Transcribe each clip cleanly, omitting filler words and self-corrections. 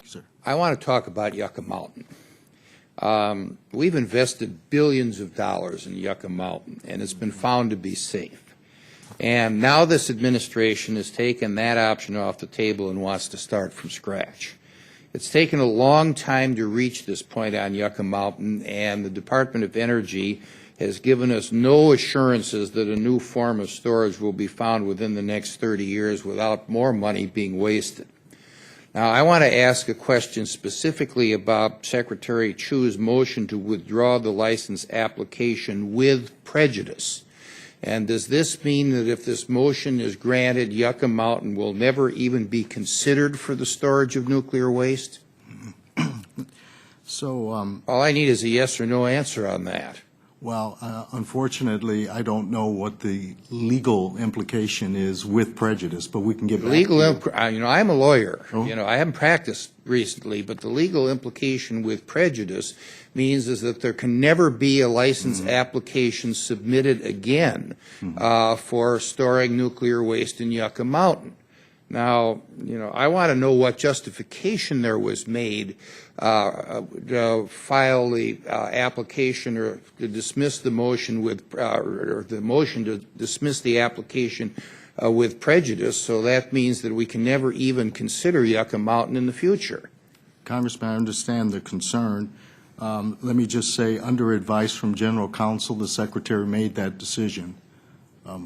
Sir. I want to talk about Yucca Mountain. We've invested billions of dollars in Yucca Mountain, and it's been found to be safe. And now this administration has taken that option off the table and wants to start from scratch. It's taken a long time to reach this point on Yucca Mountain, and the Department of Energy has given us no assurances that a new form of storage will be found within the next 30 years without more money being wasted. Now, I want to ask a question specifically about Secretary Chu's motion to withdraw the license application with prejudice. And does this mean that if this motion is granted, Yucca Mountain will never even be considered for the storage of nuclear waste? All I need is a yes or no answer on that. Well, unfortunately, I don't know what the legal implication is with prejudice, but we can get back to it. I'm a lawyer. Oh. I haven't practiced recently, but the legal implication with prejudice means is that there can never be a license application submitted again for storing nuclear waste in Yucca Mountain. Now, I want to know what justification there was made to file the application or to dismiss the motion with, or the motion to dismiss the application with prejudice. So that means that we can never even consider Yucca Mountain in the future. Congressman, I understand the concern. Let me just say, under advice from General Counsel, the Secretary made that decision.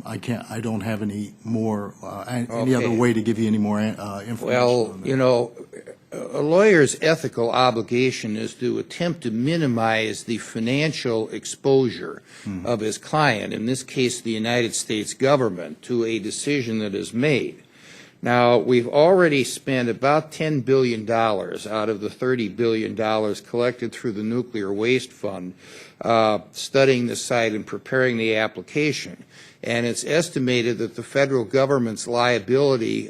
I don't have any more, any other way to give you any more information. Well, a lawyer's ethical obligation is to attempt to minimize the financial exposure of his client, in this case the United States government, to a decision that is made. Now, we've already spent about $10 billion out of the $30 billion collected through the Nuclear Waste Fund studying the site and preparing the application. And it's estimated that the federal government's liability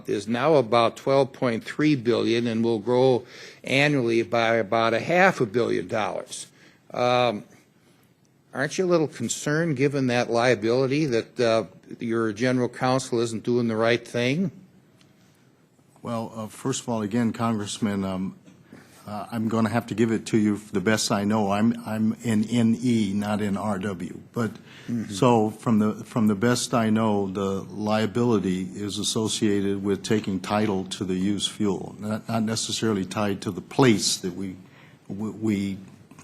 is now about $12.3 billion and will grow annually by about $500 million. Aren't you a little concerned, given that liability, that your general counsel isn't doing the right thing? Well, first of all, again, Congressman, I'm going to have to give it to you the best I know. I'm in NE, not in RW. But so from the best I know, the liability is associated with taking title to the used fuel, not necessarily tied to the place that we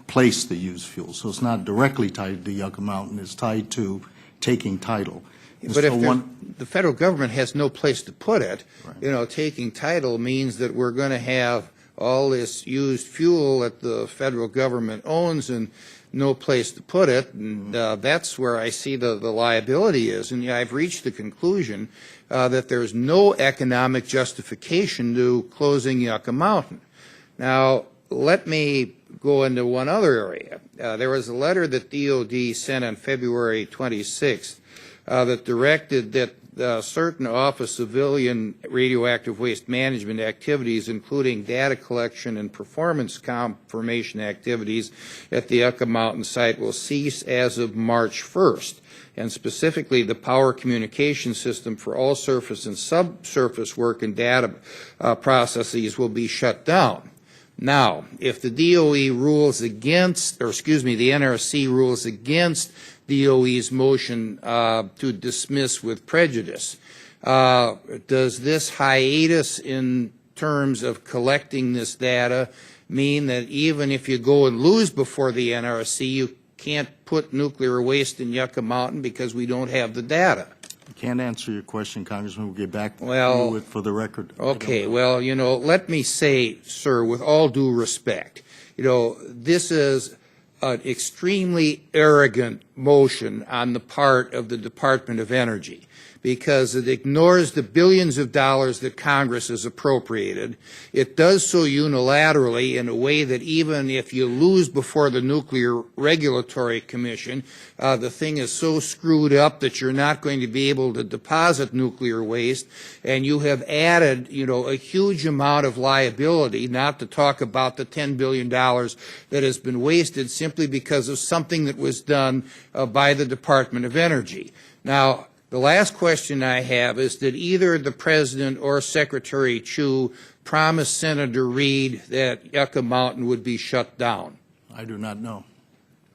place the used fuel. So it's not directly tied to Yucca Mountain. It's tied to taking title. But if the federal government has no place to put it, right, taking title means that we're going to have all this used fuel that the federal government owns and no place to put it, and that's where I see the liability is. And I've reached the conclusion that there's no economic justification to closing Yucca Mountain. Now, let me go into one other area. There was a letter that DOD sent on February 26th that directed that certain Office of Civilian Radioactive Waste Management activities, including data collection and performance confirmation activities at the Yucca Mountain site, will cease as of March 1st. And specifically, the power communication system for all surface and subsurface work and data processes will be shut down. Now, if the DOE rules against, or excuse me, the NRC rules against DOE's motion to dismiss with prejudice, does this hiatus in terms of collecting this data mean that even if you go and lose before the NRC, you can't put nuclear waste in Yucca Mountain because we don't have the data? I can't answer your question, Congressman. We'll get back to you for the record. Okay, well, let me say, sir, with all due respect, this is an extremely arrogant motion on the part of the Department of Energy, because it ignores the billions of dollars that Congress has appropriated. It does so unilaterally in a way that even if you lose before the Nuclear Regulatory Commission, the thing is so screwed up that you're not going to be able to deposit nuclear waste, and you have added, a huge amount of liability, not to talk about the $10 billion that has been wasted simply because of something that was done by the Department of Energy. Now, the last question I have is, did either the President or Secretary Chu promised Senator Reid that Yucca Mountain would be shut down? I do not know.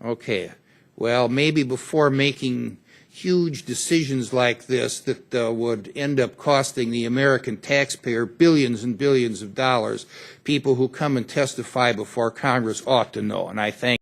Okay. Well, maybe before making huge decisions like this that would end up costing the American taxpayer billions and billions of dollars, people who come and testify before Congress ought to know, and I thank